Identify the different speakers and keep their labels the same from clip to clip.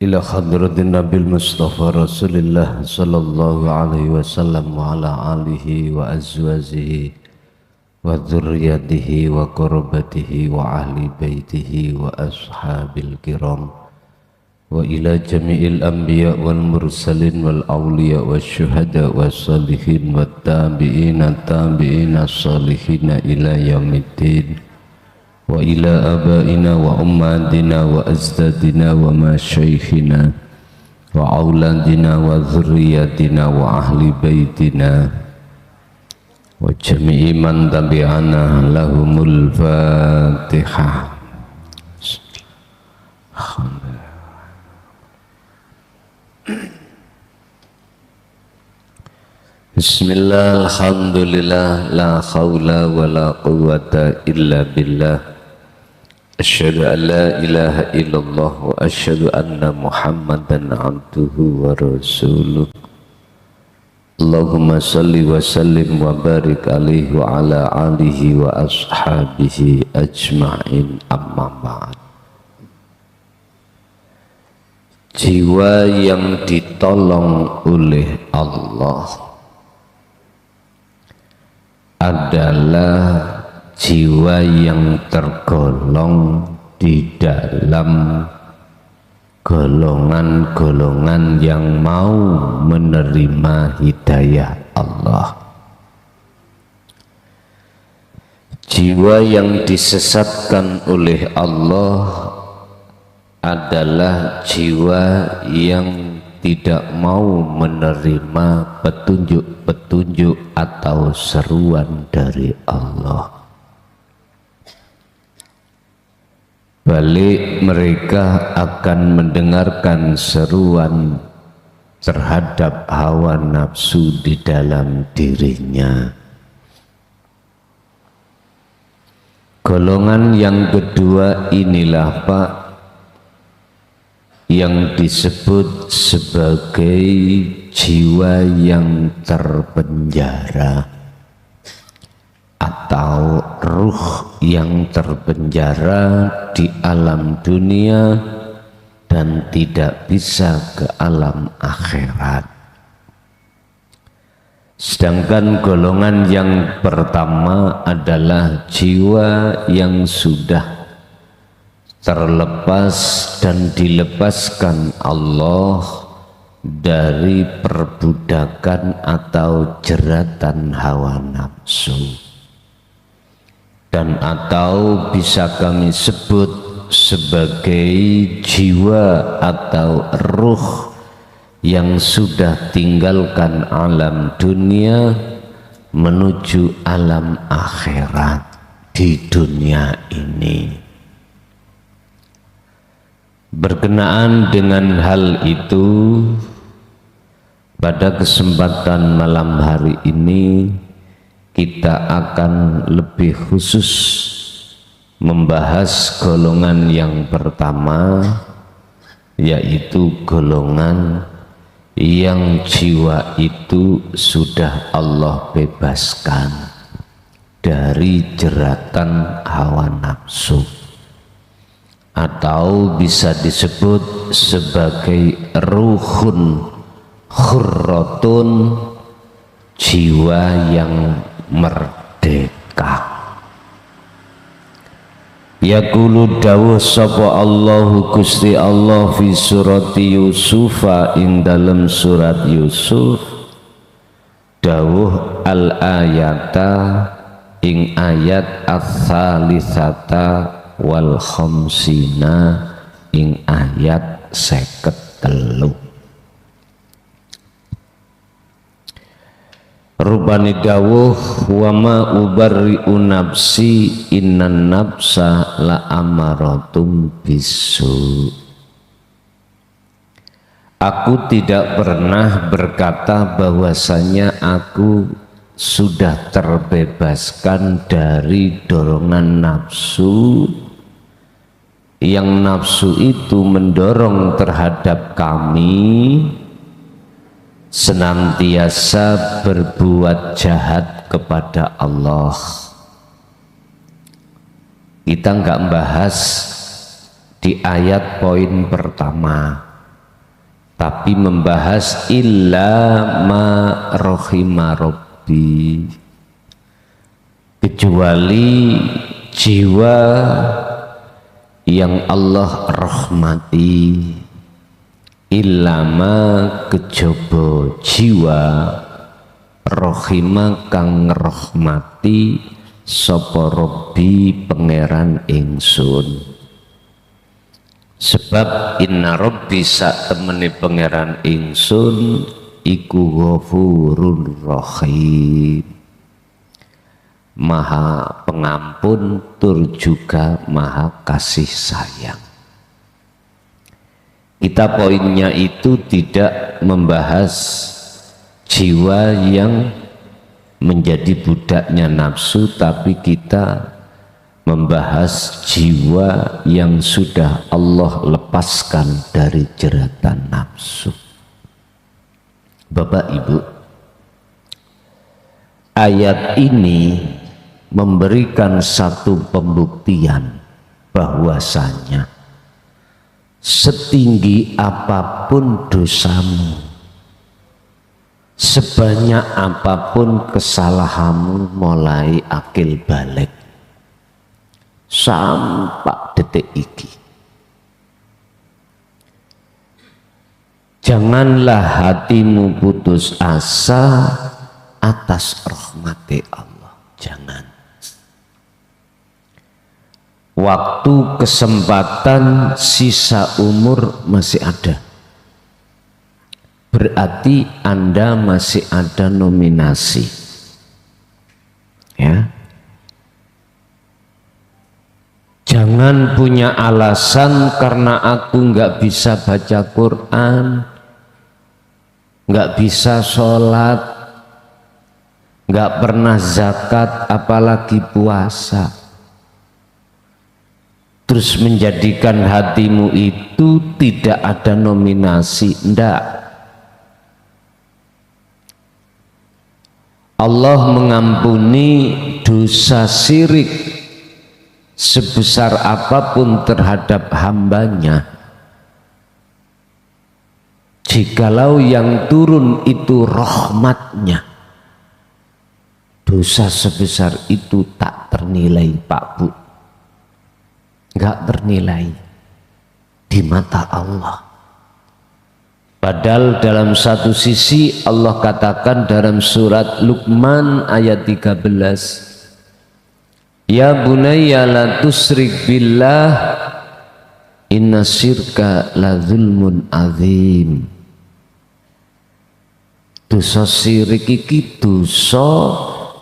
Speaker 1: ila hadratin Nabil Mustafa Rasulillah sallallahu alaihi wasallam wa ala alihi wa azwajihi wa dzurriyyatihi wa qurabatihi wa ahli baitihi wa ashabil kiram wa ila jami'il anbiya wal mursalin wal awliya wa syuhada wa salihin wa tabi'ina salihina ila yaumiddin wa ila abaina wa ummatina wa azdadina wa masyaikhina wa auladina wa dzurriyyatina wa ahli baitina wa jami'i man tabi'ana lahumul fatihah. Bismillah, alhamdulillah, la khawla wa la quwwata illa billah. Asyhadu an la ilaha illallah wa asyhadu anna Muhammadan abduhu wa rasuluh. Allahumma salli wa sallim wa barik alaihi wa ala alihi wa ashabihi ajma'in, amma ba'd. Jiwa yang ditolong oleh Allah adalah jiwa yang tergolong di dalam golongan-golongan yang mau menerima hidayah Allah. Jiwa yang disesatkan oleh Allah adalah jiwa yang tidak mau menerima petunjuk-petunjuk atau seruan dari Allah. Balik mereka akan mendengarkan seruan terhadap hawa nafsu di dalam dirinya. Golongan yang kedua inilah Pak, yang disebut sebagai jiwa yang terpenjara atau ruh yang terpenjara di alam dunia dan tidak bisa ke alam akhirat. Sedangkan golongan yang pertama adalah jiwa yang sudah terlepas dan dilepaskan Allah dari perbudakan atau jeratan hawa nafsu, dan atau bisa kami sebut sebagai jiwa atau ruh yang sudah tinggalkan alam dunia menuju alam akhirat di dunia ini. Berkenaan dengan hal itu, pada kesempatan malam hari ini kita akan lebih khusus membahas golongan yang pertama, yaitu golongan yang jiwa itu sudah Allah bebaskan dari jeratan hawa nafsu, atau bisa disebut sebagai ruhun khurratun, jiwa yang merdeka. Yaqulu dawuh sapa Allahu Gusti Allah fi surati Yusufa, ing dalam surat Yusuf, dawuh al ayata ing ayat ats-tsalisata wal khamsina ing ayat 53. Rupani dawuh wa ma ubarri'u nafsi innan nafsa la amaratum bisu. Aku tidak pernah berkata bahwasanya aku sudah terbebaskan dari dorongan nafsu, yang nafsu itu mendorong terhadap kami senantiasa berbuat jahat kepada Allah. Kita nggak membahas di ayat poin pertama, tapi membahas illa ma rohima rabbi, kecuali jiwa yang Allah rahmati, illa ma kejaba jiwa rohima kang rahmati sapa rabbi pangeran ingsun. Sebab inna rabbi sak temene pangeran ingsun iku ghafurur rahim, maha pengampun tur juga maha kasih sayang. Kita poinnya itu tidak membahas jiwa yang menjadi budaknya nafsu, tapi kita membahas jiwa yang sudah Allah lepaskan dari jeratan nafsu. Bapak Ibu, ayat ini memberikan satu pembuktian bahwasanya setinggi apapun dosamu, sebanyak apapun kesalahanmu mulai akil balik sampai detik iki, janganlah hatimu putus asa atas rahmati Allah. Jangan. Waktu, kesempatan, sisa umur masih ada, berarti Anda masih ada nominasi, ya. Jangan punya alasan karena aku nggak bisa baca Quran, nggak bisa sholat, nggak pernah zakat, apalagi puasa, terus menjadikan hatimu itu tidak ada nominasi. Ndak. Allah mengampuni dosa syirik sebesar apapun terhadap hambanya, jikalau yang turun itu rahmatnya. Dosa sebesar itu tak ternilai, Pak Bu, nggak ternilai di mata Allah. Padahal dalam satu sisi Allah katakan dalam surat Luqman ayat 13, ya bunayya la tusyrik billah inna syirka la zulmun azim. Dosa syirik iki dosa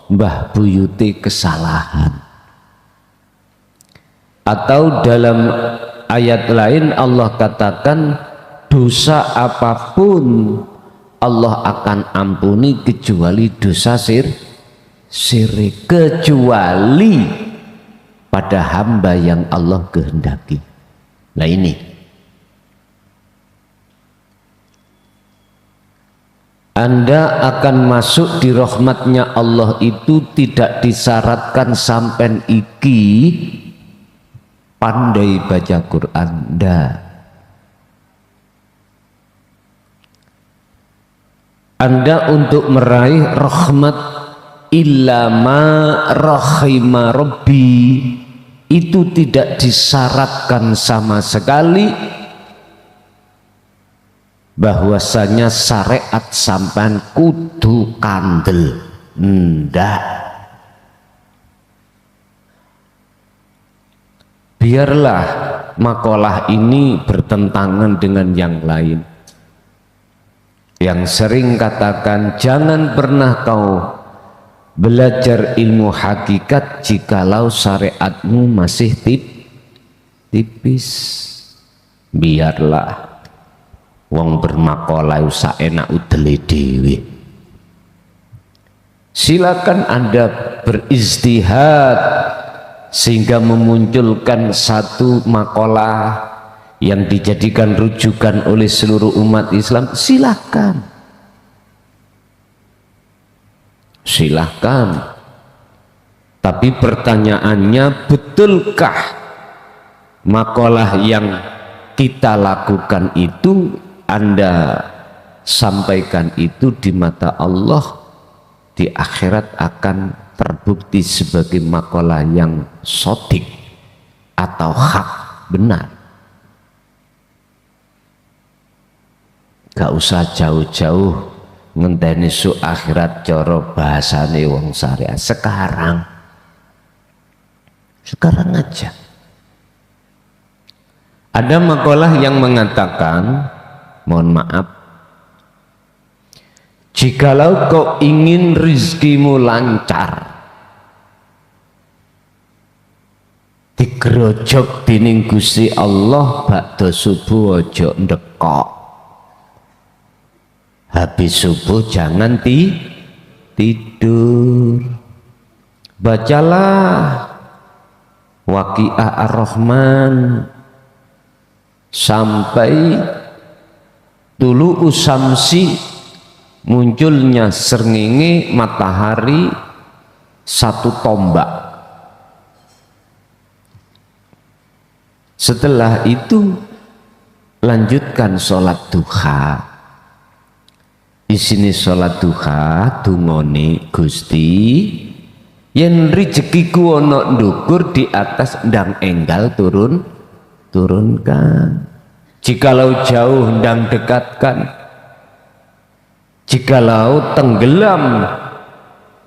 Speaker 1: mbah buyute kesalahan. Atau dalam ayat lain Allah katakan dosa apapun Allah akan ampuni kecuali dosa syirik, kecuali pada hamba yang Allah kehendaki. Nah ini Anda akan masuk di rahmatnya Allah itu tidak disyaratkan sampai iki pandai baca Quran. Anda untuk meraih rahmat illa ma rahima rabbi itu tidak disyaratkan sama sekali bahwasanya syariat sampean kudu kandel. Ndak. Biarlah makalah ini bertentangan dengan yang lain. Yang sering katakan jangan pernah kau belajar ilmu hakikat jikalau syariatmu masih tipis. Biarlah wong bermakalah usah enak udele dewe. Silakan Anda berijtihad sehingga memunculkan satu makalah yang dijadikan rujukan oleh seluruh umat Islam. Silakan, silahkan. Tapi pertanyaannya, betulkah makalah yang kita lakukan itu Anda sampaikan itu di mata Allah di akhirat akan terbukti sebagai makalah yang sodik atau hak, benar. Gak usah jauh-jauh ngenteni su akhirat coro bahasane wong syariah. Sekarang aja. Ada makalah yang mengatakan, mohon maaf, jikalau kau ingin rizkimu lancar, digerojok dening Gusti Allah bakda subuh ojo ndekok, habis subuh jangan tidur, bacalah Waqiah Ar-Rahman sampai tulu usamsi, munculnya srengenge matahari satu tombak. Setelah itu lanjutkan sholat duha. Di sini sholat duha dungone, Gusti yen rezekiku ono ndukur di atas ndang enggal turunkan, jikalau jauh ndang dekatkan, jikalau tenggelam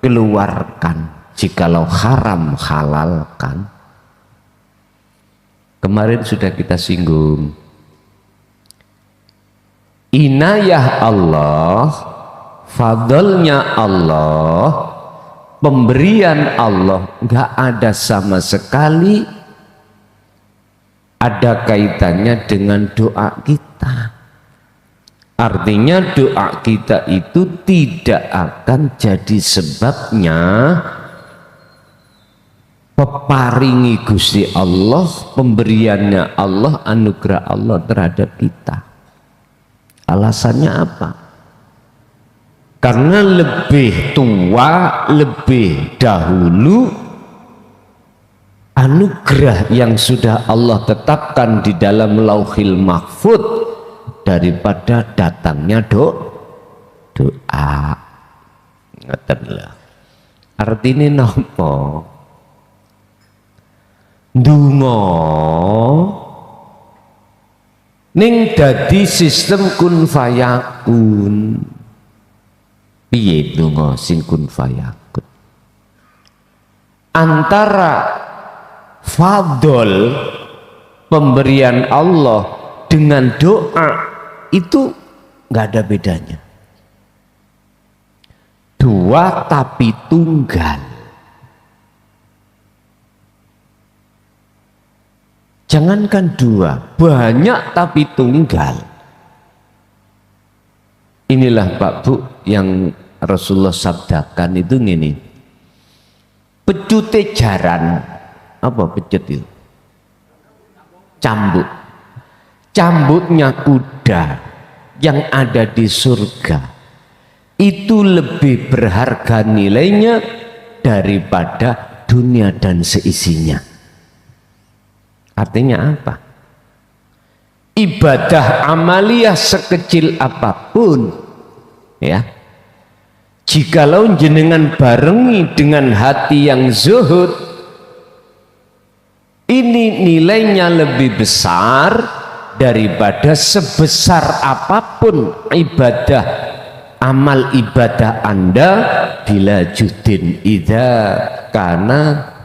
Speaker 1: keluarkan, jikalau haram halalkan. Kemarin sudah kita singgung, inayah Allah, fadlnya Allah, pemberian Allah nggak ada sama sekali ada kaitannya dengan doa kita. Artinya doa kita itu tidak akan jadi sebabnya peparingi Gusti Allah, pemberiannya Allah, anugerah Allah terhadap kita. Alasannya apa? Karena lebih tua, lebih dahulu anugerah yang sudah Allah tetapkan di dalam Lauhil Mahfud daripada datangnya doa. Ngeten. Artine napa? Ndonga ning dadi sistem kun fayakun. Piye ndonga sing kun fayakun? Antara fadl pemberian Allah dengan doa itu nggak ada bedanya. Dua tapi tunggal. Jangankan dua, banyak tapi tunggal. Inilah Pak Bu yang Rasulullah sabdakan itu gini, pecute jaran, apa pecut itu? Cambuk. Cambuknya kuda yang ada di surga itu lebih berharga nilainya daripada dunia dan seisinya. Artinya apa? Ibadah amaliyah sekecil apapun, ya, jikalau jenengan barengi dengan hati yang zuhud, ini nilainya lebih besar daripada sebesar apapun ibadah, amal ibadah Anda bila judin idza kana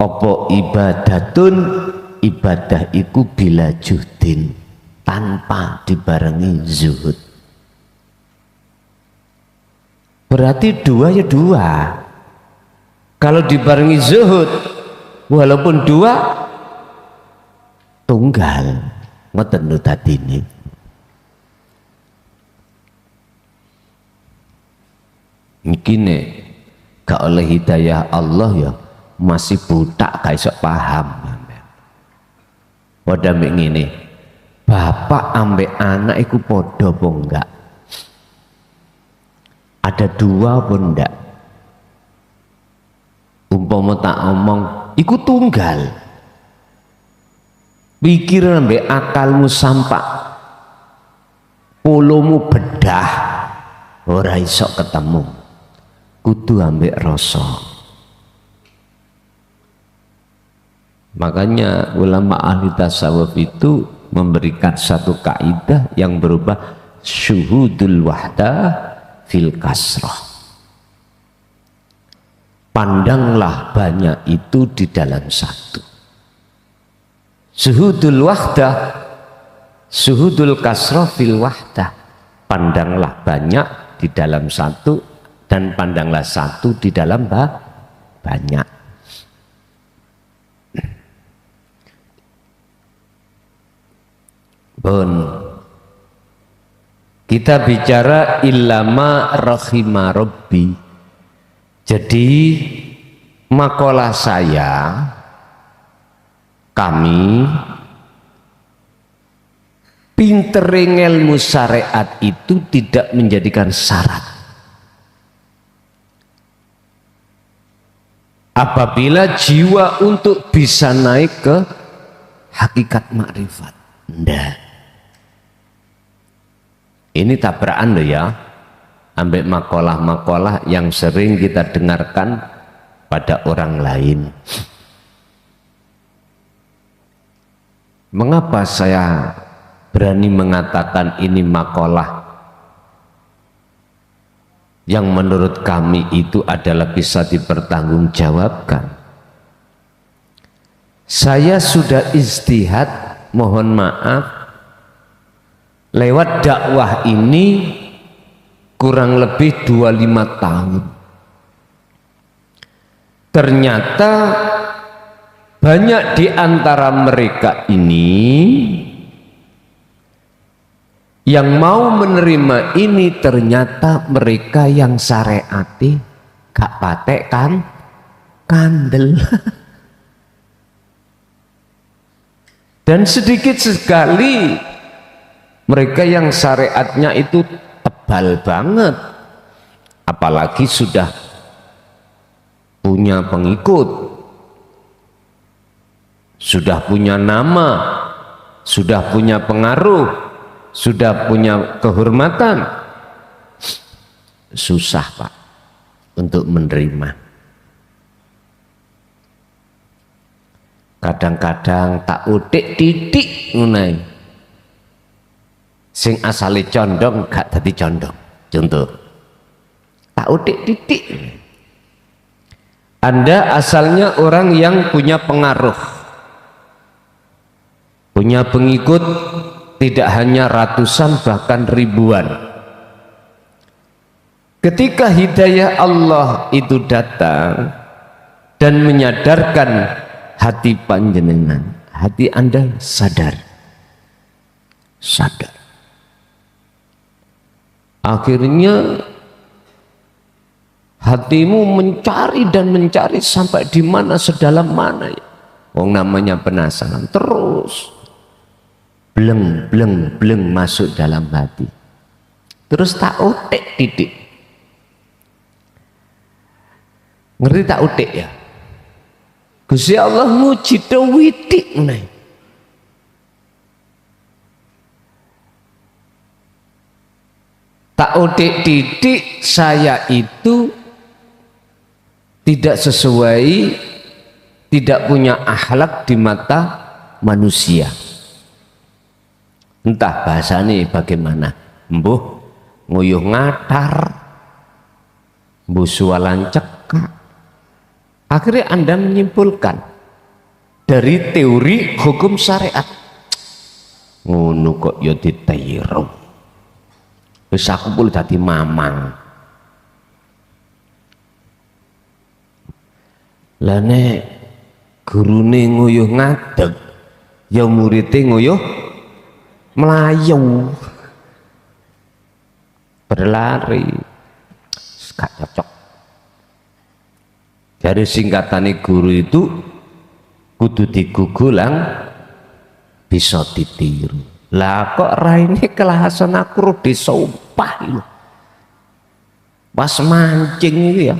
Speaker 1: opo ibadatun, ibadah iku bila juhdin, tanpa dibarengi zuhud. Berarti dua ya dua. Kalau dibarengi zuhud, walaupun dua, tunggal. Ngoten lho dadine. Iki nek gak oleh hidayah Allah ya masih butak gak iso paham. Padha mek ngene, bapak ambek anak iku padha apa enggak? Ada dua apa enggak? Umpama tak omong iku tunggal, pikir ambek akalmu sampak, polomu bedah, ora iso ketemu, kudu ambek rasa. Makanya ulama ahli tasawuf itu memberikan satu kaidah yang berubah syuhudul wahdah fil kasrah. Pandanglah banyak itu di dalam satu. Syuhudul wahdah, syuhudul kasrah fil wahdah. Pandanglah banyak di dalam satu dan pandanglah satu di dalam banyak. Bon, kita bicara illama rahima rabbi. Jadi makalah saya, kami pinter ilmu syariat itu tidak menjadikan syarat. Apabila jiwa untuk bisa naik ke hakikat makrifat, ndak. Ini tabrakan loh ya, ambek makalah-makalah yang sering kita dengarkan pada orang lain. Mengapa saya berani mengatakan ini makalah yang menurut kami itu adalah bisa dipertanggungjawabkan? Saya sudah ijtihad, mohon maaf, lewat dakwah ini kurang lebih 25 tahun. Ternyata banyak di antara mereka ini yang mau menerima ini, ternyata mereka yang syariati gak patek kan kandel. Dan sedikit sekali mereka yang syariatnya itu tebal banget, apalagi sudah punya pengikut, sudah punya nama, sudah punya pengaruh, sudah punya kehormatan. Susah Pak untuk menerima. Kadang-kadang tak udik titik ngunai. Sing asale condong gak dadi condong. Contoh, tak udik titik. Anda asalnya orang yang punya pengaruh, punya pengikut, tidak hanya ratusan bahkan ribuan. Ketika hidayah Allah itu datang dan menyadarkan hati panjenengan, hati Anda sadar. Akhirnya hatimu mencari dan mencari sampai di mana, sedalam mana ya. Wong namanya penasaran, terus bleng masuk dalam hati. Terus tak utik titik. Ngerti tak utik ya? Gusti Allah nguji witik nih. Tak udik titik, saya itu tidak sesuai, tidak punya akhlak di mata manusia. Entah bahasanya bagaimana, mbuh nguyuh ngatar, mbuh sualan cekak. Akhirnya Anda menyimpulkan dari teori hukum syariat, ngono kok ya ditiru. Wis aku pun dadi mamang. Lah nek gurune nguyuh ngadeg, ya muridé nguyuh melayu. Berlari. Gak cocok. Dari singkatane guru itu kudu digugulang bisa ditiru. Lah kok raine kelahasan aku disumpah lho. Pas mancing iki ya.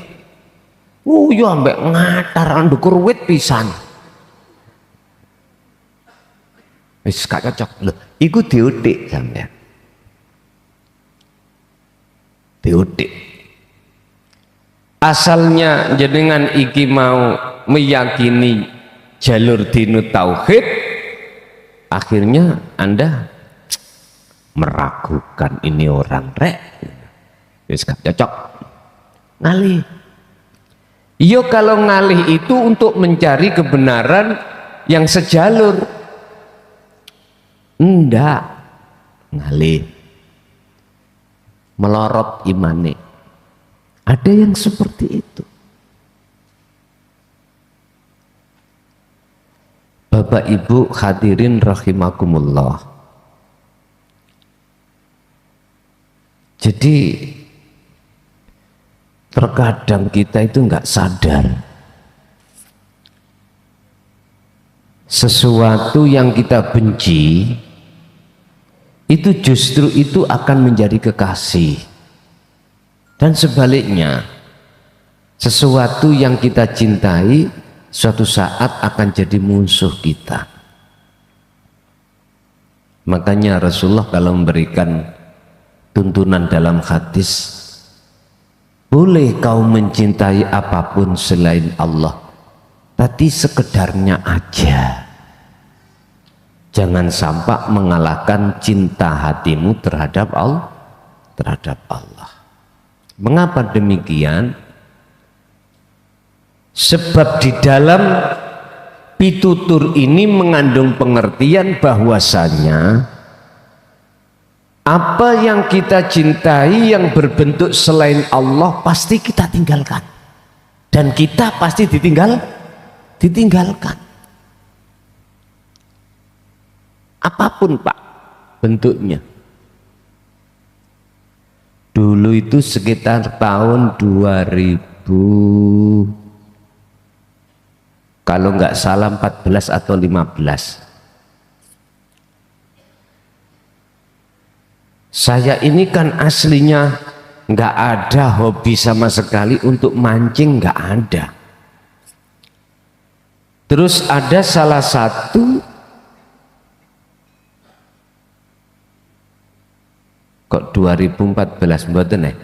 Speaker 1: Yo ambek ngatar ndukur wit pisan. Wis gak cocok lho, iku diutik sampean. Diutik. Asalnya jenengan iki mau meyakini jalur dinu tauhid, akhirnya Anda meragukan ini orang rek. Wis gak cocok. Ngalih. Iya kalau ngalih itu untuk mencari kebenaran yang sejalur. Enggak. Ngalih. Melorot imane. Ada yang seperti itu. Bapak Ibu hadirin rahimakumullah. Jadi terkadang kita itu enggak sadar sesuatu yang kita benci itu justru itu akan menjadi kekasih, dan sebaliknya sesuatu yang kita cintai suatu saat akan jadi musuh kita. Makanya Rasulullah kalau memberikan tuntunan dalam hadis, boleh kau mencintai apapun selain Allah, tapi sekedarnya aja. Jangan sampai mengalahkan cinta hatimu terhadap Allah. Mengapa demikian? Sebab di dalam pitutur ini mengandung pengertian bahwasanya apa yang kita cintai yang berbentuk selain Allah pasti kita tinggalkan, dan kita pasti ditinggalkan. Apapun Pak bentuknya. Dulu itu sekitar tahun 2000, kalau nggak salah 14 atau 15. Saya ini kan aslinya nggak ada hobi sama sekali untuk mancing, nggak ada. Terus ada salah satu, kok 2014 mboten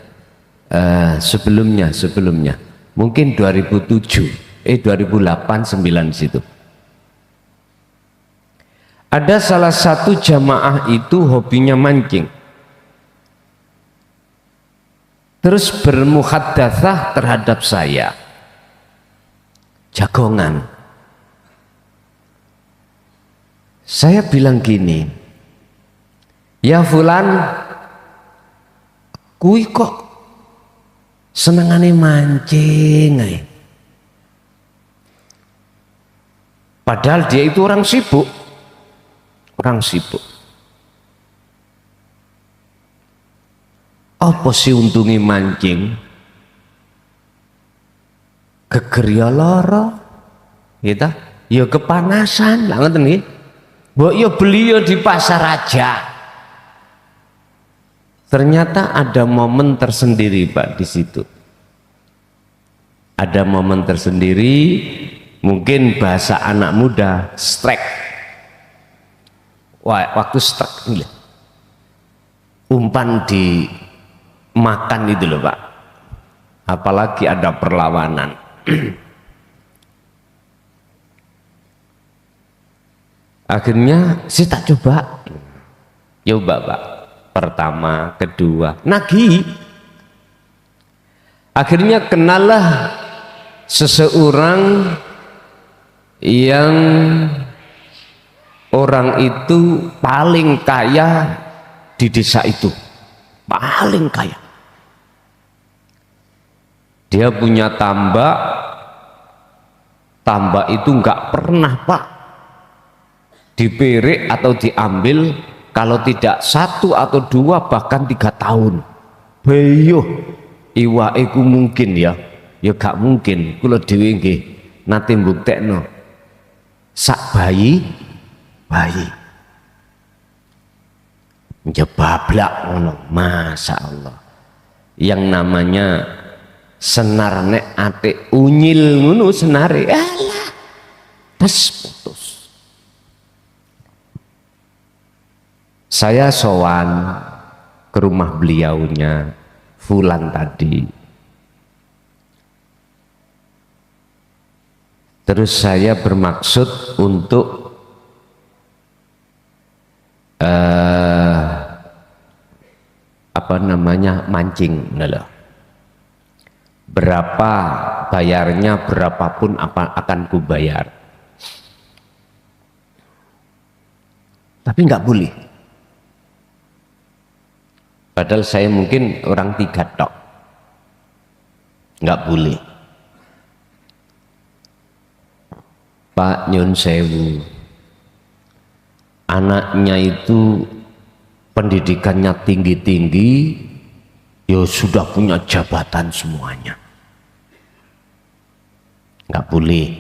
Speaker 1: sebelumnya mungkin 2007 2008 9 situ. Ada salah satu jamaah itu hobinya mancing, terus bermuhaddatsah terhadap saya, jagongan. Saya bilang gini, ya fulan, kui kok senengane mancing ae. Padahal dia itu orang sibuk. Apa sih untungi mancing? Geger ya lara, gitu. Ya kepanasan, lah ngoten nggih. Mbok ya beli ya di pasar aja. Ternyata ada momen tersendiri Pak di situ. Ada momen tersendiri, mungkin bahasa anak muda, strike. Wah, waktu strike ini, umpan di makan itu loh Pak. Apalagi ada perlawanan. Akhirnya saya tak coba Pak. Pertama, kedua, nagih. Akhirnya kenalah seseorang yang orang itu paling kaya di desa itu, paling kaya. Dia punya tambak itu nggak pernah Pak diperek atau diambil, kalau tidak 1 atau 2 bahkan 3 tahun. Bayuh iwake ku mungkin ya gak mungkin. Kula dhewe nggih nate mbuktekno sak bayi njebablak ngono, Masya Allah. Yang namanya senar nek ate unyil ngono senare, alah terus putus. Saya sowan ke rumah beliaunya Fulan tadi. Terus saya bermaksud untuk mancing, berapa bayarnya, berapapun akan kubayar. Tapi nggak boleh. Padahal saya mungkin orang 3 tok, nggak boleh. Pak Nyun Sewu, anaknya itu pendidikannya tinggi-tinggi, ya sudah punya jabatan semuanya, nggak boleh.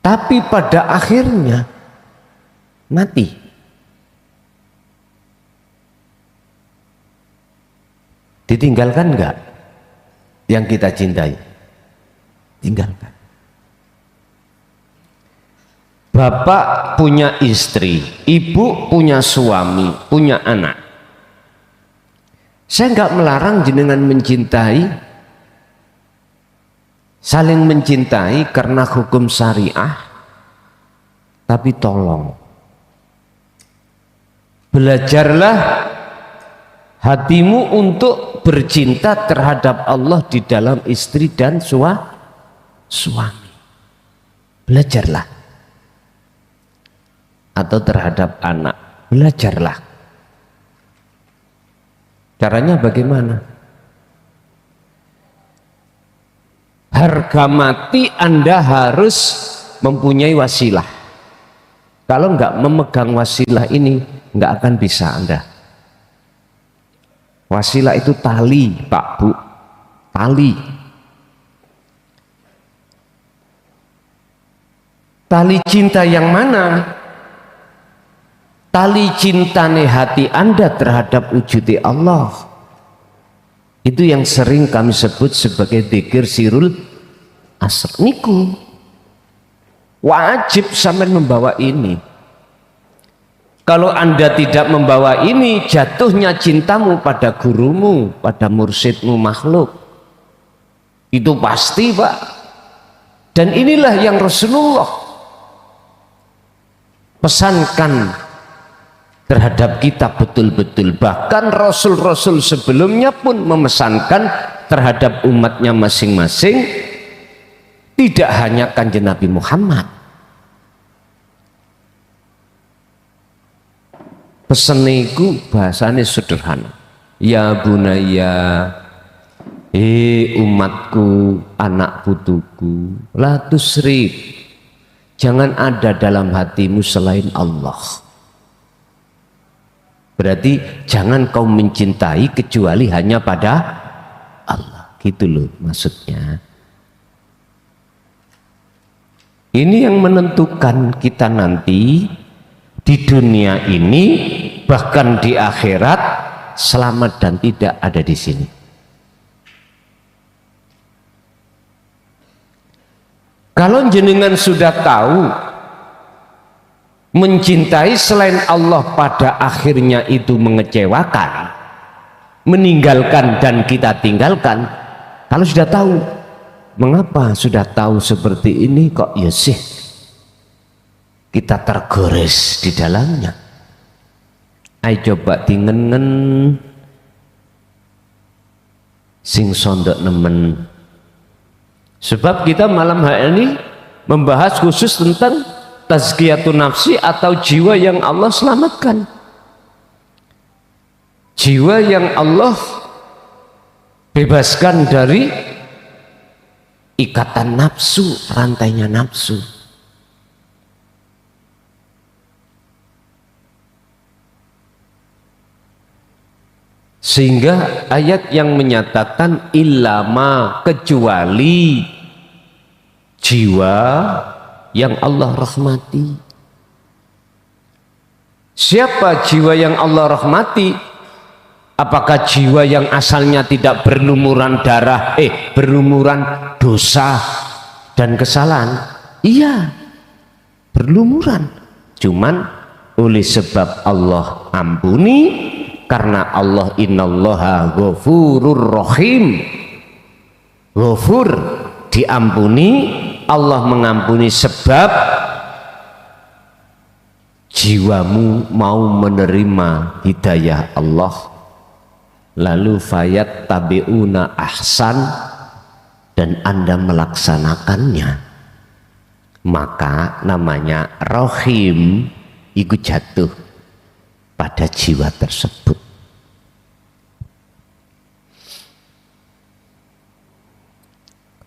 Speaker 1: Tapi pada akhirnya mati. Ditinggalkan enggak yang kita cintai? Tinggalkan. Bapak punya istri, ibu punya suami, punya anak. Saya enggak melarang jenengan mencintai, saling mencintai karena hukum syariah, tapi tolong belajarlah hatimu untuk bercinta terhadap Allah di dalam istri dan suami. Belajarlah. Atau terhadap anak, belajarlah. Caranya bagaimana? Harga mati Anda harus mempunyai wasilah. Kalau enggak memegang wasilah ini, enggak akan bisa Anda. Wasilah itu tali, Pak Bu, tali. Tali cinta yang mana? Tali cintane hati Anda terhadap wujudi Allah. Itu yang sering kami sebut sebagai dzikir sirul asr. Niku wajib sampean membawa ini. Kalau Anda tidak membawa ini, jatuhnya cintamu pada gurumu, pada mursyidmu makhluk. Itu pasti, Pak. Dan inilah yang Rasulullah pesankan terhadap kita betul-betul. Bahkan Rasul-Rasul sebelumnya pun memesankan terhadap umatnya masing-masing, tidak hanya Kanjeng Nabi Muhammad. Peseniku bahasanya sederhana. Ya bunaya, umatku, anak putuku, la tusrik, jangan ada dalam hatimu selain Allah. Berarti jangan kau mencintai kecuali hanya pada Allah. Gitu loh maksudnya. Ini yang menentukan kita nanti di dunia ini, bahkan di akhirat, selamat dan tidak ada di sini. Kalau jenengan sudah tahu mencintai selain Allah pada akhirnya itu mengecewakan, meninggalkan dan kita tinggalkan. Kalau sudah tahu, mengapa sudah tahu seperti ini kok ya sih kita tergores di dalamnya? Ayo coba dingenen sing sondok nemen. Sebab kita malam hari ini membahas khusus tentang tazkiyatun nafsi atau jiwa yang Allah selamatkan. Jiwa yang Allah bebaskan dari ikatan nafsu, rantainya nafsu. Sehingga ayat yang menyatakan illama, kecuali jiwa yang Allah rahmati. Siapa jiwa yang Allah rahmati? Apakah jiwa yang asalnya tidak berlumuran darah, berlumuran dosa dan kesalahan? Iya, berlumuran. Cuman oleh sebab Allah ampuni, karena Allah innallaha ghafurur rahim. Ghafur diampuni, Allah mengampuni sebab jiwamu mau menerima hidayah Allah, lalu fayat tabiuna ahsan, dan Anda melaksanakannya, maka namanya rohim, itu jatuh pada jiwa tersebut.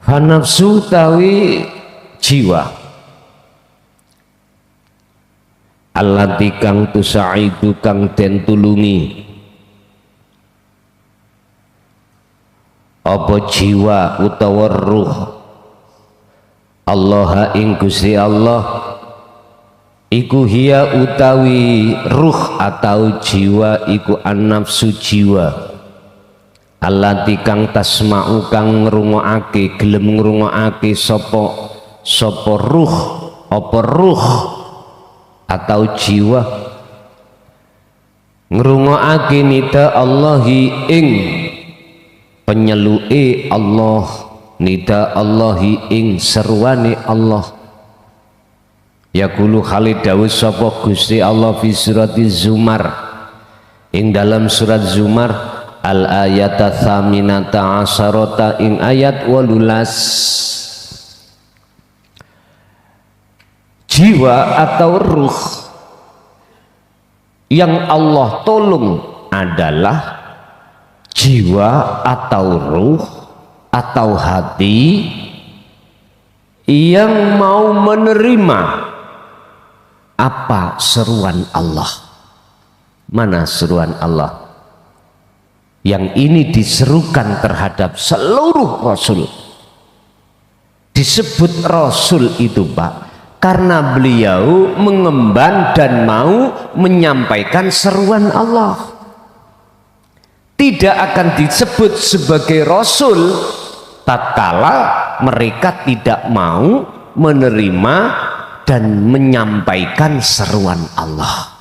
Speaker 1: Hanafsu tawi jiwa allati kang tusaidu kang den tulungi, apa jiwa utawa ruh Allah ing Gusti Allah, iku hiya utawi ruh atau jiwa iku an-nafsu jiwa allati kang tasma'u kang ngrungokake, gelem ngrungokake sapa ruh, apa ruh atau jiwa ngrungokake nida Allahi ing penyeluke Allah, nida Allahi ing seruane Allah. Yaqulu Khalid dawuh sapa Gusti Allah fi surati Zumar, ing dalam surat Zumar al ayata tsaminata asharata, ing ayat 18. Jiwa atau ruh yang Allah tolong adalah jiwa atau ruh atau hati yang mau menerima apa seruan Allah. Mana seruan Allah? Yang ini diserukan terhadap seluruh Rasul. Disebut Rasul itu Pak, karena beliau mengemban dan mau menyampaikan seruan Allah. Tidak akan disebut sebagai Rasul tatkala mereka tidak mau menerima dan menyampaikan seruan Allah.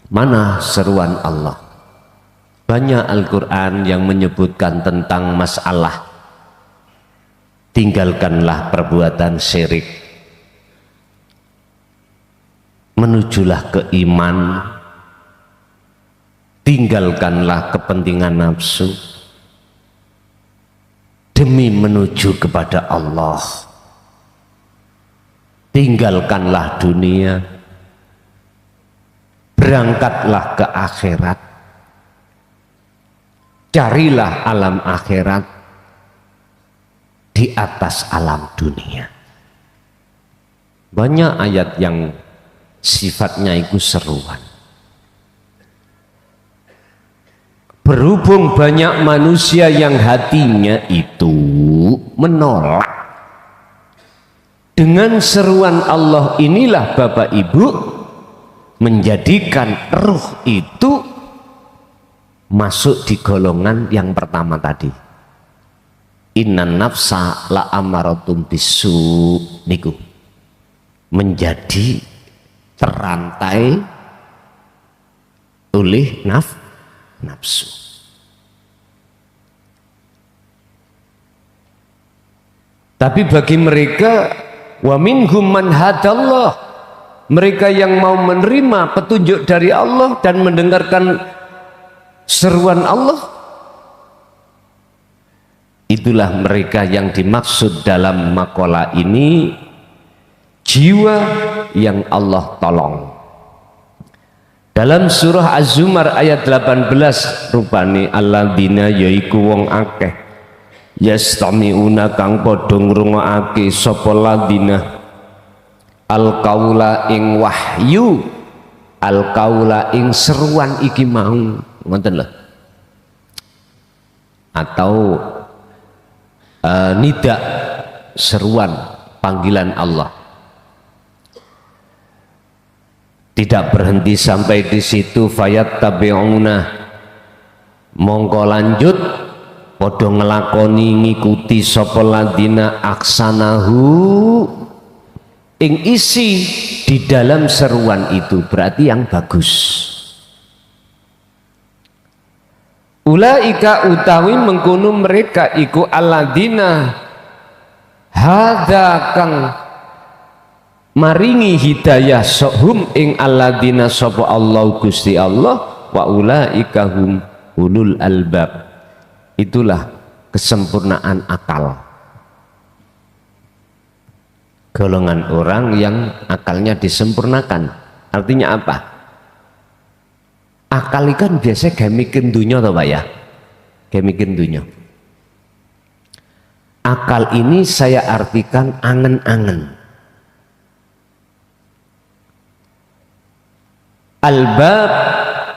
Speaker 1: Mana seruan Allah? Banyak Al-Quran yang menyebutkan tentang masalah tinggalkanlah perbuatan syirik, menujulah ke iman, tinggalkanlah kepentingan nafsu demi menuju kepada Allah, tinggalkanlah dunia, berangkatlah ke akhirat, carilah alam akhirat di atas alam dunia. Banyak ayat yang sifatnya itu seruan. Berhubung banyak manusia yang hatinya itu menolak dengan seruan Allah, inilah Bapak Ibu menjadikan ruh itu masuk di golongan yang pertama tadi. Innan nafsa la amaratum bisu, niku menjadi terantai oleh nafsu. Tapi bagi mereka wa minhum man hadallah, mereka yang mau menerima petunjuk dari Allah dan mendengarkan seruan Allah, itulah mereka yang dimaksud dalam makalah ini, jiwa yang Allah tolong. Dalam surah Az-Zumar ayat 18, rupane alladzina yaiku wong akeh yastami'una kang padha ngrungokake sapa ladina al-qaula ing wahyu, al-qaula ing seruan iki mau, ngoten lho, atau nida, seruan panggilan Allah. Tidak berhenti sampai di situ, fayat tabi'una, mongko lanjut podo ngelakoni ngikuti sapa ladina aksanahu ing isi di dalam seruan itu, berarti yang bagus. Ulaika utawi mengkono mereka iku alladzina hadza kang maringi hidayah sohum ing alladzina sapa Allah Gusti Allah, wa ulaika hum ulul albab. Itulah kesempurnaan akal, golongan orang yang akalnya disempurnakan. Artinya apa? Akal kan biasa gak mikir dunia toh Pak ya, gak mikir dunia. Akal ini saya artikan angen-angen. Albab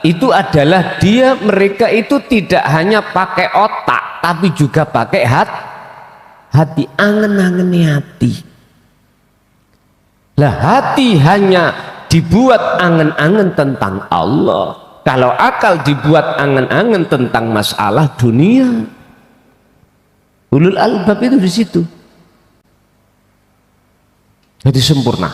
Speaker 1: itu adalah dia, mereka itu tidak hanya pakai otak tapi juga pakai hati, angen-angen hati. Lah hati hanya dibuat angen-angen tentang Allah. Kalau akal dibuat angen-angen tentang masalah dunia. Ulul albab itu di situ. Jadi sempurna.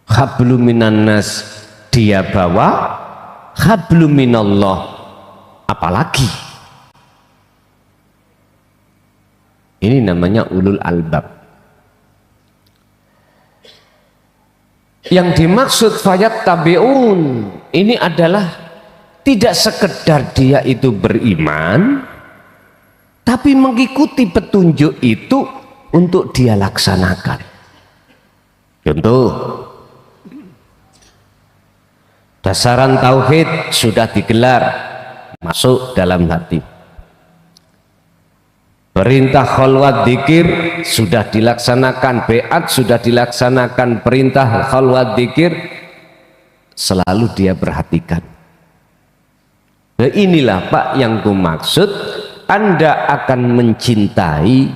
Speaker 1: Hablum minan nas dia bawa, hablum minallah apalagi. Ini namanya ulul albab. Yang dimaksud fayat tabi'un ini adalah tidak sekedar dia itu beriman, tapi mengikuti petunjuk itu untuk dia laksanakan. Contoh, dasaran tauhid sudah digelar, masuk dalam hati. Perintah khalwat dzikir sudah dilaksanakan, beat sudah dilaksanakan, perintah khalwat dzikir selalu dia perhatikan. Nah, inilah Pak yang ku maksud, Anda akan mencintai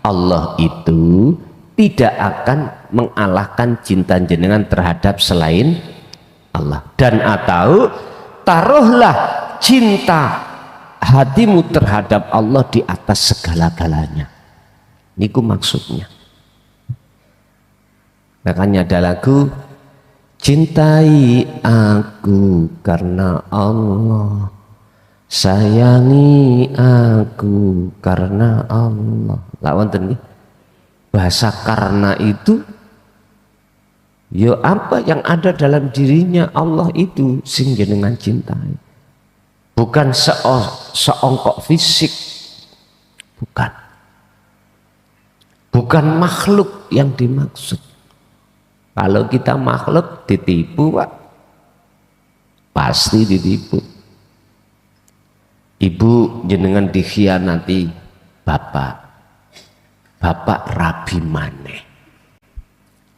Speaker 1: Allah itu tidak akan mengalahkan cinta jenengan terhadap selain Allah. Dan atau taruhlah cinta hatimu terhadap Allah di atas segala-galanya. Niku maksudnya. Makanya ada lagu, cintai aku karena Allah, sayangi aku karena Allah. Lah wonten nggih. Bahasa karena itu yo apa yang ada dalam dirinya Allah itu sing jenengan cintai. Bukan seongkok fisik, bukan makhluk yang dimaksud. Kalau kita makhluk ditipu Pak, pasti ditipu. Ibu jenengan dikhianati bapak rabi maneh,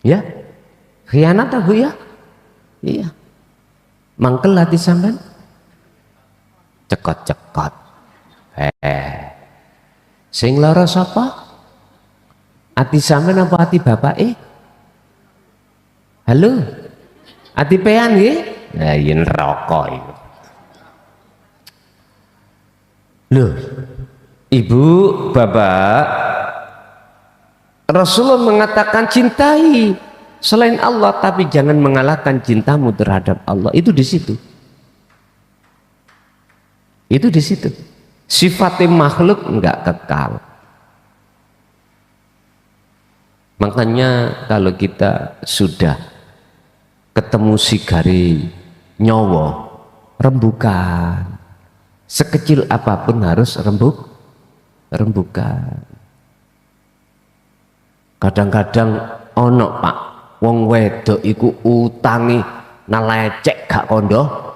Speaker 1: ya khianat Bu ya, iya. Mangkel hati sampean cekot-cekot. Sing lara sapa? Ati sampean apa ati bapak? Halo? Ati pean nggih? Lah yen rokok iku. Loh, Ibu, Bapak, Rasulullah mengatakan cintai selain Allah tapi jangan mengalahkan cintamu terhadap Allah. Itu di situ. Itu di situ. Sifatnya makhluk enggak kekal. Makanya kalau kita sudah ketemu sigari nyowo, rembukan. Sekecil apapun harus rembukan. Kadang-kadang ono Pak, wong wedok iku utangi nalecek gak kondo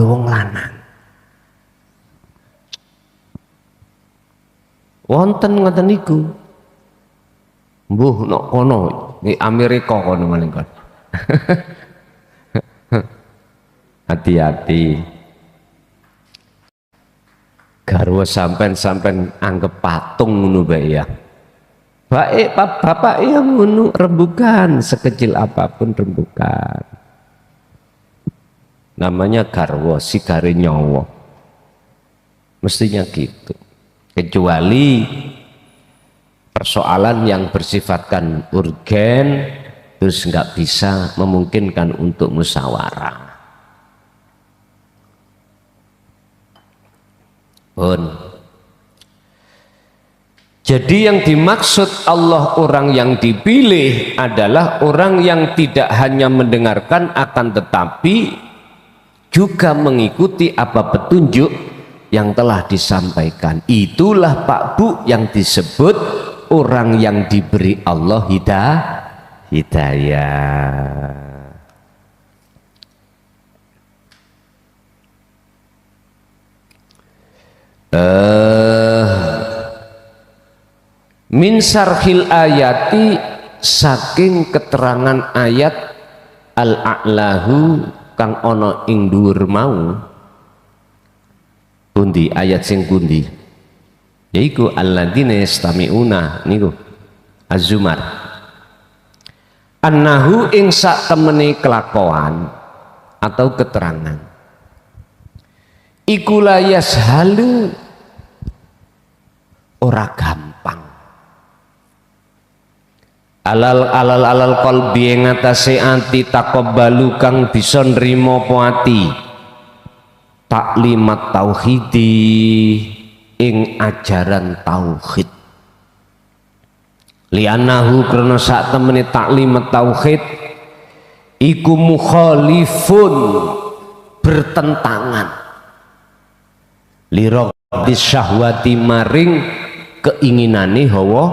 Speaker 1: wong lanang. Wonten ngoten niku. Mbuh nok kono di Amerika kono maling kon. Hati-hati. Garwa sampen anggap patung ngono bae ya. Bapak yang ngono rembukan sekecil apapun rembukan. Namanya garwa sigare nyawa. Mestinya gitu. Kecuali persoalan yang bersifatkan urgen terus nggak bisa memungkinkan untuk musyawarah. Jadi yang dimaksud Allah orang yang dipilih adalah orang yang tidak hanya mendengarkan akan tetapi juga mengikuti apa petunjuk yang telah disampaikan. Itulah Pak Bu yang disebut orang yang diberi Allah hidayah. Min sarhil ayati, saking keterangan ayat al-a'lahu kang ono ing dhuwur mau. Pundi ayat sing pundi? Yaiku alladzina yastami'una niku Az-Zumar. Annahu ing sak temene kelakuan atau keterangan iku la yashalu ora gampang alal qalbi ing atase ati taqabbalu kang bisa nrimo apa ati taklimat tauhidi ing ajaran tauhid li'annahu karena sak temene taklimat tauhid iku mukhalifun bertentangan liraqdi syahwati maring keinginane hawa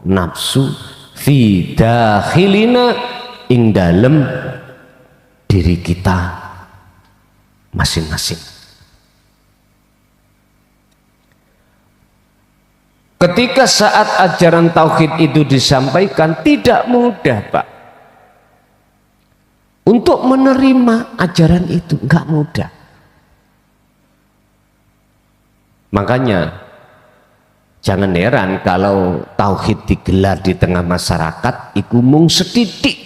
Speaker 1: nafsu fi dakhilina ing dalem diri kita masing-masing. Ketika saat ajaran tauhid itu disampaikan tidak mudah Pak untuk menerima ajaran itu, enggak mudah. Makanya jangan heran kalau tauhid digelar di tengah masyarakat iku mung setitik,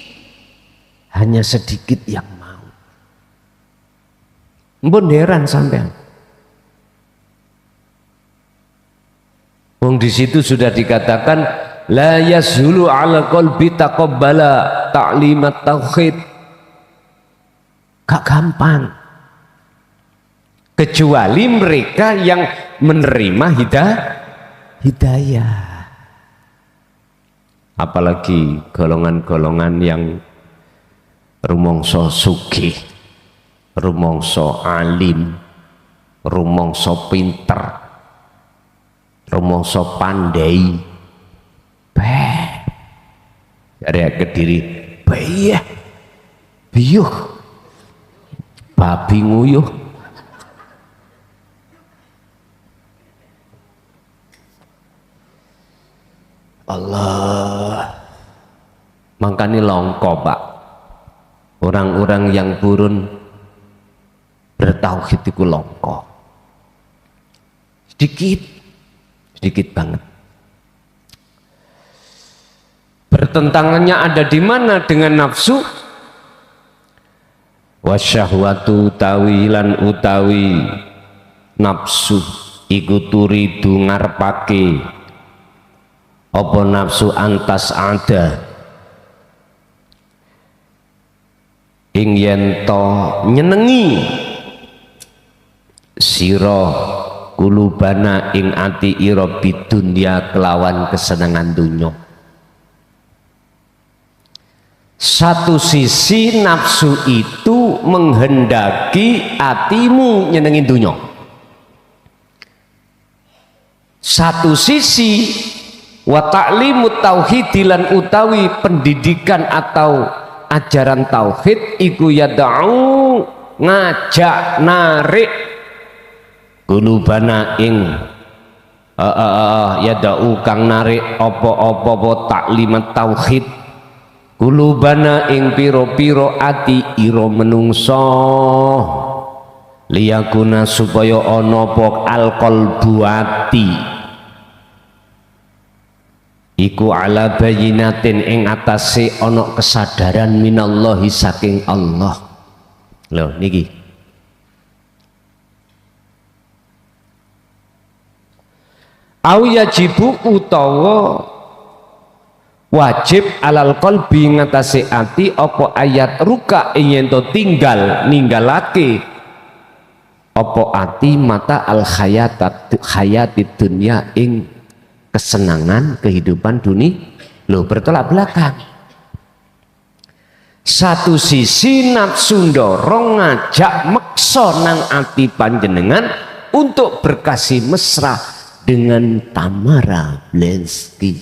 Speaker 1: hanya sedikit yang mau. Mbon heran sampean. Wong di situ sudah dikatakan la yashulu ala qalbi taqabbala ta'limat tauhid. Gak gampang. Kecuali mereka yang menerima hidayah. Apalagi golongan-golongan yang rumangsa sugih, rumangsa alim, rumangsa pinter, rumangsa pandai. Dari Kediri, bayah, biyuh, babi nguyuh. Allah, makanya longko Pak, orang-orang yang purun bertauhid itu longko, sedikit banget. Bertentangannya ada di mana dengan nafsu? Wasyahwatu tawilan utawi nafsu iku turidu ngarepake apa nafsu antas ada ing yen to nyenengi sira kulubana ing ati ira bidunya kelawan kesenangan dunya. Satu sisi nafsu itu menghendaki hatimu nyenengin dunya, satu sisi wa ta'limut tauhidilan utawi pendidikan atau ajaran tauhid iku yad'u ngajak narik kulubana ing yad'u kang narik apa-apa taklimat tauhid kulubana ing piro-piro ati ira menungso liyakuna supaya ana apa alqalbu ati iku ala bayinatin ing atase ana kesadaran minallahi saking Allah. Lho niki
Speaker 2: au yajibu utawa wajib alal qalbi ngatasi ati apa ayat ruka yen to tinggal ninggalake apa ati mata al hayati dunya ing kesenangan kehidupan dunia. Loh, bertolak belakang. Satu sisi nafsu ndorong ngajak meksa nang ati panjenengan untuk berkasih mesra dengan Tamara Blensky.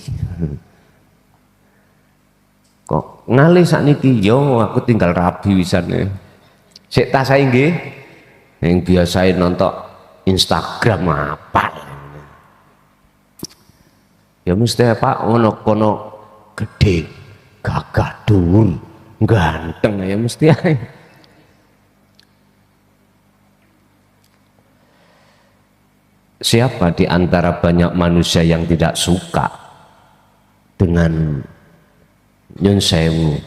Speaker 2: Kok ngalih sakniki yo aku tinggal rabi wisane. Sik tas sae nggih. Yang biasa nonton Instagram apa. Ya mesti Pak ono kono gede, gagah dhuwur, ganteng ya mesti ae. Siapa di antara banyak manusia yang tidak suka dengan nyun sewu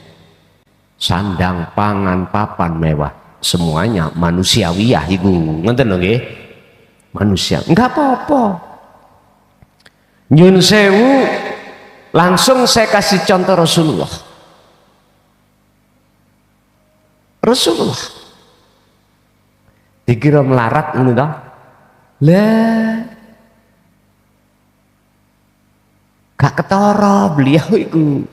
Speaker 2: sandang pangan papan mewah, semuanya manusiawiyah iku, ngoten lho nggih. Manusia enggak apa-apa. Nyun sewu langsung saya kasih contoh Rasulullah dikira melarat ini toh. Lah gak ketara beliau itu.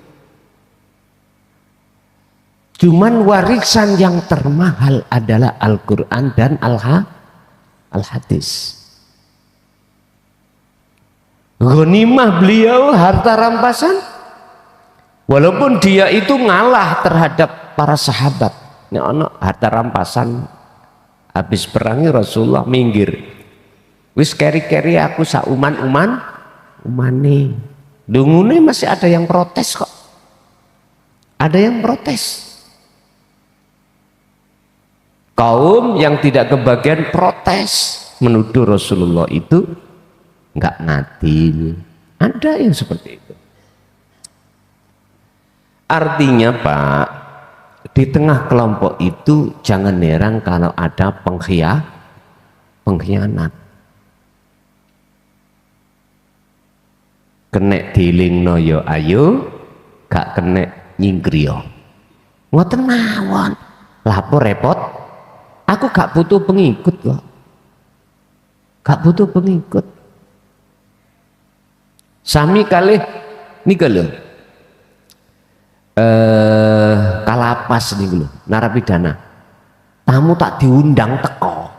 Speaker 2: Cuman warisan yang termahal adalah Al-Quran dan Al-Hadis. Ghanimah beliau harta rampasan, walaupun dia itu ngalah terhadap para sahabat. Ini ono harta rampasan habis perangi Rasulullah minggir. Wis keri-keri aku umane. Dungune masih ada yang protes kok. Ada yang protes. Kaum yang tidak kebagian protes menuduh Rasulullah itu enggak ngadil. Ada yang seperti itu. Artinya Pak, di tengah kelompok itu jangan heran kalau ada pengkhianat. Kenek dilingno yo ayo, gak kenek nyingkriyo. Ngoten mawon. Lapor repot. Aku gak butuh pengikut kok. Gak butuh pengikut. Sami kalih nika lho. Kalapas niku lho, narapidana. Tamu tak diundang teko.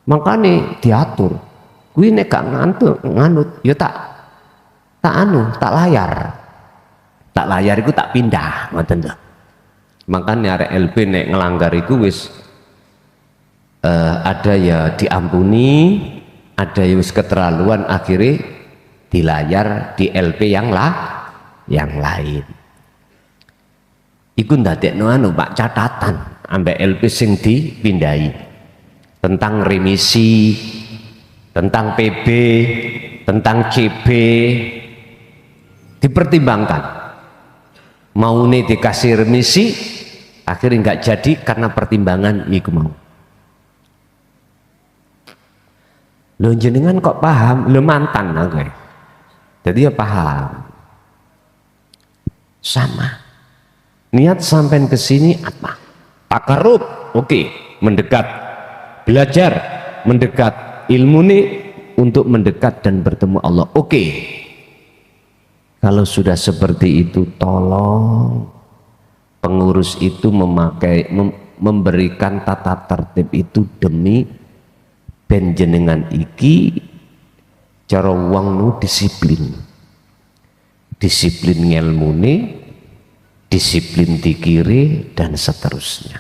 Speaker 2: Makane diatur. Kuwi nek gak nganut ya tak layar. Tak layar iku tak pindah, ngoten lho. Makane arek LP nek ngelanggar iku wis ada ya diampuni, ada yang keterlaluan akhirnya di layar di LP yang lain. Iku ndadekno anu Pak catatan ambek LP sing dipindahi tentang remisi, tentang PB, tentang CB dipertimbangkan. Mau nih dikasih remisi akhirnya nggak jadi karena pertimbangan iku mau. Lo jenengan kok paham? Lo mantan oke. Jadi ya paham. Sama. Niat sampai ke sini apa? Takarub, oke, mendekat. Belajar, mendekat. Ilmu nih untuk mendekat dan bertemu Allah. Oke. Kalau sudah seperti itu tolong pengurus itu memberikan tata tertib itu demi ben jenengan iki cara wong nu disiplin ngelmune, disiplin dikire dan seterusnya.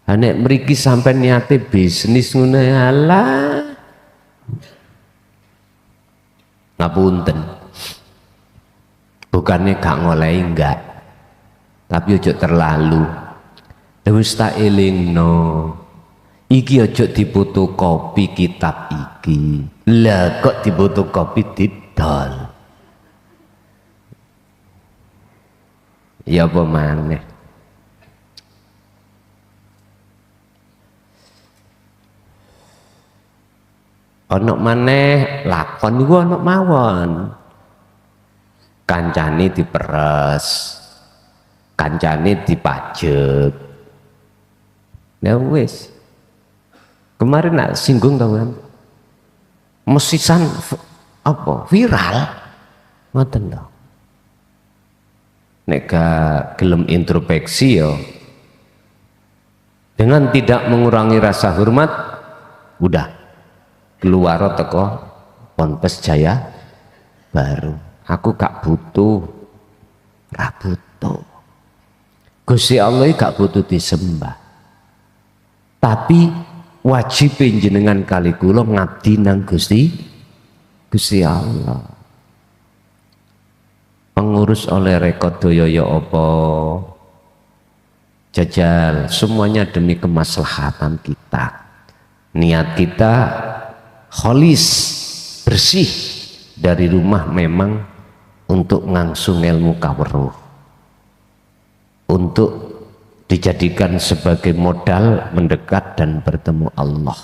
Speaker 2: Nek mriki sampai niate bisnis ngono alah ngapunten, bukannya gak ngolehi enggak, tapi ojo terlalu. Wis tak elingno iki ojo difotokopi kitab iki. Lah kok difotokopi didol. Ya apa maneh. Ono maneh lakon iku ono mawon. Kancane diperes, kancane dipajek. Ya wis. Kemarin nak singgung tau kan. Mesisan apa? Viral. Ngoten lho. Nek gelem introspeksi yo. Dengan tidak mengurangi rasa hormat, udah keluar teko Ponpes Jaya Baru. Aku gak butuh, gak butuh. Gusti Allah gak butuh disembah. Tapi wajib jenengan kali kula ngabdi nang Gusti Allah. Pengurus oleh rekod doyoyo opo jajal, semuanya demi kemaslahatan kita. Niat kita kholis, bersih dari rumah memang untuk ngangsung ilmu kaweruh, untuk dijadikan sebagai modal mendekat dan bertemu Allah.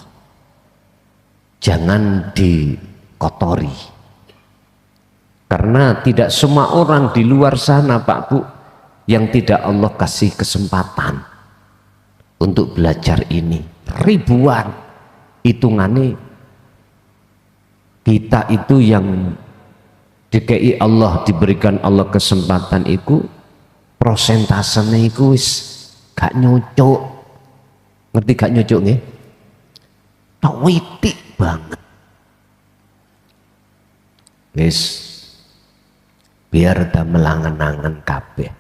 Speaker 2: Jangan dikotori, karena tidak semua orang di luar sana Pak Bu yang tidak Allah kasih kesempatan untuk belajar ini. Ribuan hitungannya, kita itu yang DKI Allah diberikan Allah kesempatan itu prosentasenya itu wis gak nyucuk. Ngerti gak nyucuk nggih? Witik banget. Wis biar dah melangen-angen kabeh.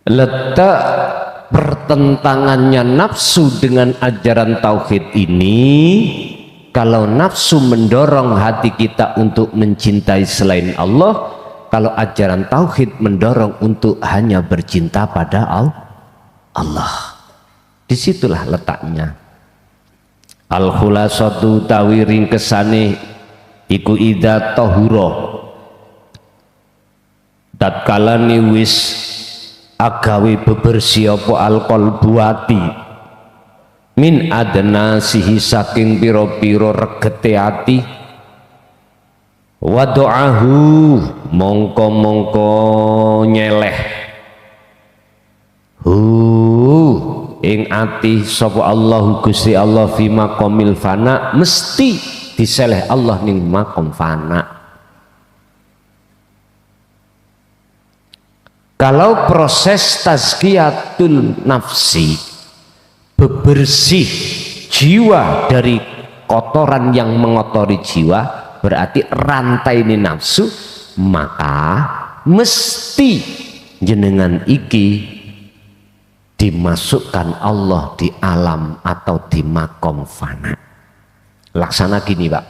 Speaker 2: Letak pertentangannya nafsu dengan ajaran tauhid ini. Kalau nafsu mendorong hati kita untuk mencintai selain Allah, kalau ajaran tauhid mendorong untuk hanya bercinta pada Allah. Disitulah letaknya. Al-khulasatu tawi ringkesane iku idza tahura, tatkalane wis agawe bebersih apa alqalbu ati min adna sihi saking piro-piro regete ati, wa do'ahu mongko nyeleh ing ati sapa Allah Gusti Allah fi maqamil fana, mesti diseleh Allah ning makom fana. Kalau proses tazkiyatul nafsi, bebersih jiwa dari kotoran yang mengotori jiwa, berarti rantai ini nafsu, maka mesti jenengan iki dimasukkan Allah di alam atau di makom fana. Laksana gini Pak.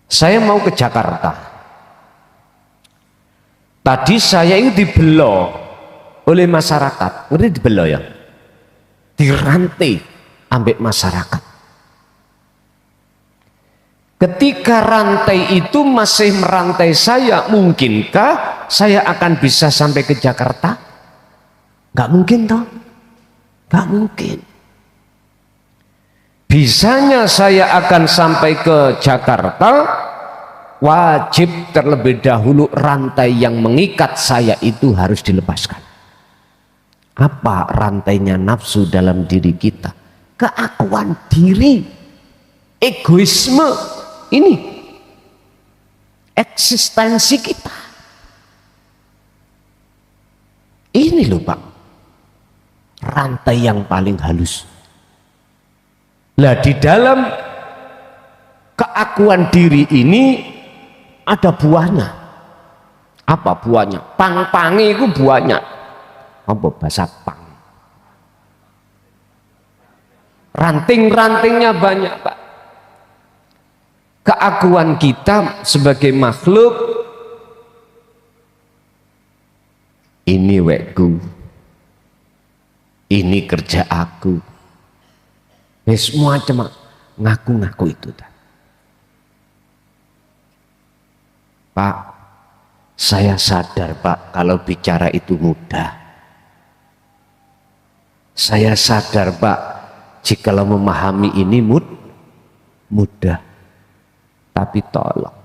Speaker 2: Saya mau ke Jakarta. Tadi saya itu dibelo oleh masyarakat. Ngerti dibelo ya? Dirantai ambek masyarakat. Ketika rantai itu masih merantai saya, mungkinkah saya akan bisa sampai ke Jakarta? Gak mungkin toh? Gak mungkin. Bisanya saya akan sampai ke Jakarta, wajib terlebih dahulu rantai yang mengikat saya itu harus dilepaskan. Apa rantainya nafsu dalam diri kita? Keakuan diri, egoisme. Ini eksistensi kita. Ini loh Pak, rantai yang paling halus. Lah di dalam keakuan diri ini ada buahnya. Apa buahnya? Pang-pangi itu buahnya. Apa bahasa pang? Ranting-rantingnya banyak Pak. Keakuan kita sebagai makhluk, ini wekku, ini kerja aku, semua cuma ngaku-ngaku itu. Pak, saya sadar Pak kalau bicara itu mudah, Saya sadar Pak, jikalau memahami ini mudah, tapi tolong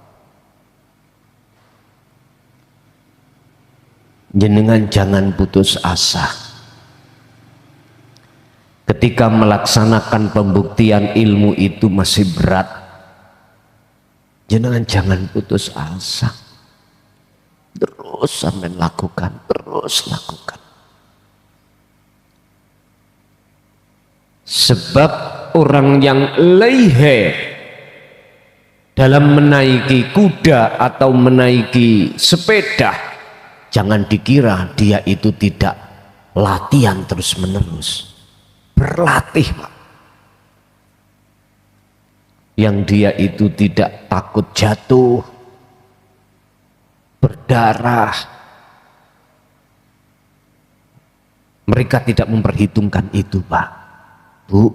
Speaker 2: jenengan jangan putus asa. Ketika melaksanakan pembuktian ilmu itu masih berat, jenengan jangan putus asa. Terus sampai lakukan, terus lakukan. Sebab orang yang leher dalam menaiki kuda atau menaiki sepeda, jangan dikira dia itu tidak latihan terus menerus. Berlatih Pak. Yang dia itu tidak takut jatuh, berdarah. Mereka tidak memperhitungkan itu Pak, Bu.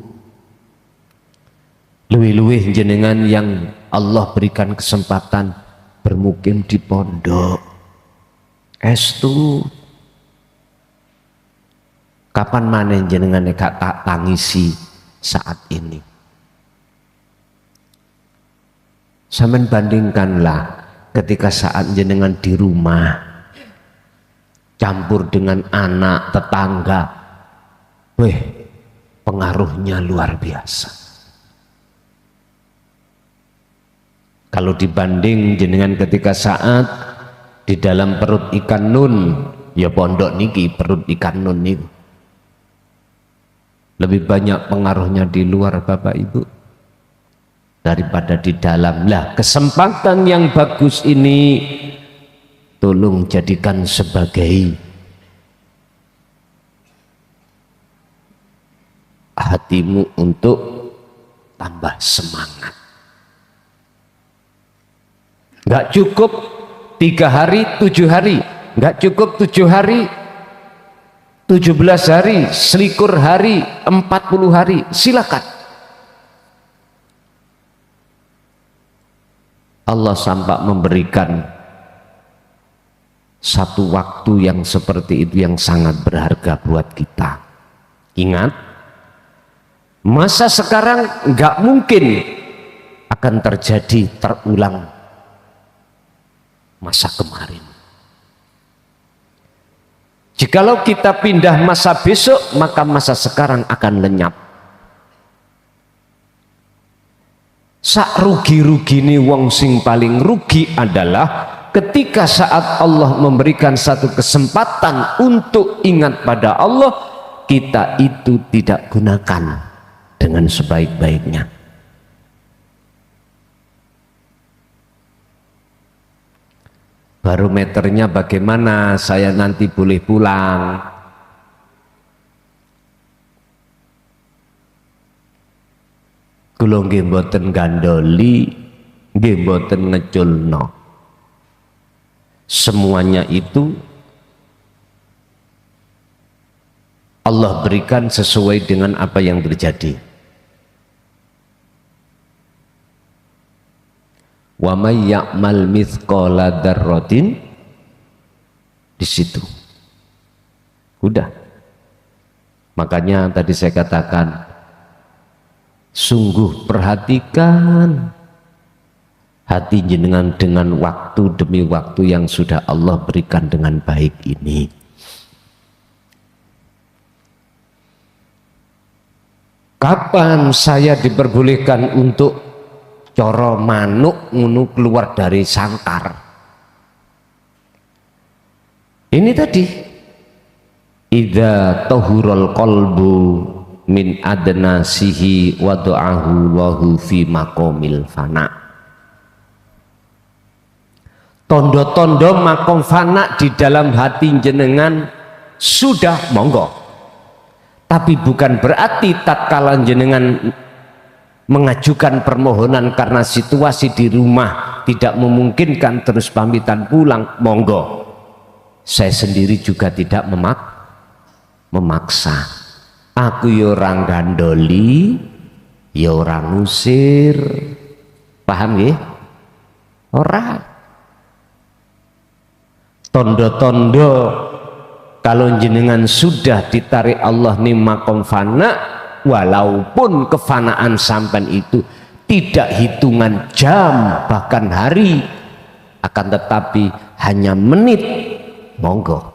Speaker 2: Luwih-luwih jenengan yang Allah berikan kesempatan bermukim di pondok. Estu kapan mana jenengan gak tak tangisi saat ini? Sampeyan bandingkanlah ketika saat jenengan di rumah campur dengan anak tetangga, pengaruhnya luar biasa. Kalau dibanding jenengan ketika saat di dalam perut ikan nun, ya pondok niki perut ikan nun niku, lebih banyak pengaruhnya di luar Bapak Ibu daripada di dalam. Lah, kesempatan yang bagus ini tolong jadikan sebagai hatimu untuk tambah semangat. Nggak cukup 3 hari, 7 hari, nggak cukup 7 hari, 17 hari, 21 hari, 40 hari, silakan. Allah sampai memberikan satu waktu yang seperti itu yang sangat berharga buat kita. Ingat, masa sekarang nggak mungkin akan terjadi terulang masa kemarin. Jikalau kita pindah masa besok, maka masa sekarang akan lenyap. Sak rugi-rugi ini wong sing paling rugi adalah ketika saat Allah memberikan satu kesempatan untuk ingat pada Allah, kita itu tidak gunakan dengan sebaik-baiknya. Barometernya bagaimana saya nanti boleh pulang? Kula nggih mboten gandoli, nggih mboten ngeculno. Semuanya itu Allah berikan sesuai dengan apa yang terjadi. Wa may ya'mal mithqala dzarratin, di situ. Udah. Makanya tadi saya katakan, sungguh perhatikan hati jenengan dengan waktu demi waktu yang sudah Allah berikan dengan baik ini. Kapan saya diperbolehkan untuk coro manuk ngunu keluar dari sangkar? Ini tadi, idza tahurul qalbu min adnasihi wa du'ahu wahu fi maqamil fana. Tondo-tondo makom fana di dalam hati jenengan sudah, monggo. Tapi bukan berarti tatkala jenengan mengajukan permohonan karena situasi di rumah tidak memungkinkan terus pamitan pulang, monggo. Saya sendiri juga tidak memaksa. Aku ya orang gandoli, ya orang ngusir, paham nggih? Ora. Tondo-tondo kalau jenengan sudah ditarik Allah nih makom fana, walaupun kefanaan sampan itu tidak hitungan jam bahkan hari, akan tetapi hanya menit, monggo.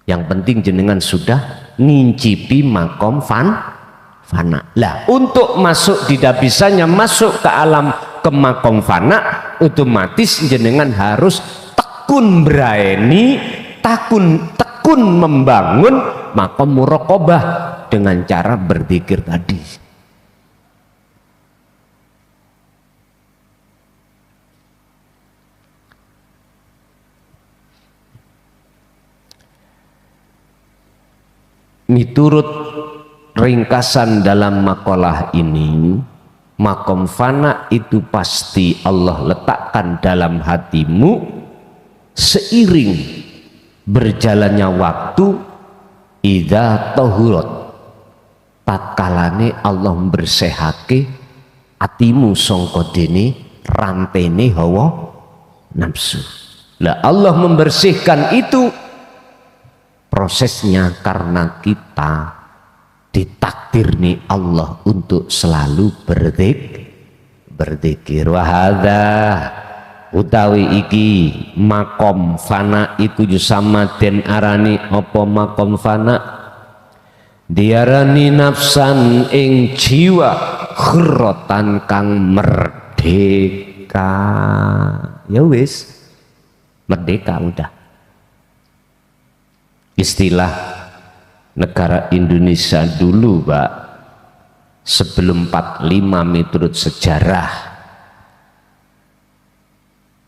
Speaker 2: Yang penting jenengan sudah ngincipi makom fana. Lah untuk masuk, tidak bisanya masuk ke alam ke makom fana, otomatis jenengan harus tekun berani, tekun membangun makom muraqabah dengan cara berzikir tadi. Miturut ringkasan dalam makalah ini, makom fana itu pasti Allah letakkan dalam hatimu seiring berjalannya waktu. Idza tahurat, tatkalane Allah bersehake atimu sangka dene rantene hawa nafsu. Lah Allah membersihkan itu prosesnya karena kita ditakdir nih Allah untuk selalu berzikir. Wahada utawi iki makom fana iku sama den arani apa makom fana, diarani nafsan ing jiwa khurratan kang merdeka. Ya wis merdeka udah. Istilah negara Indonesia dulu, Pak, sebelum 45 menurut sejarah,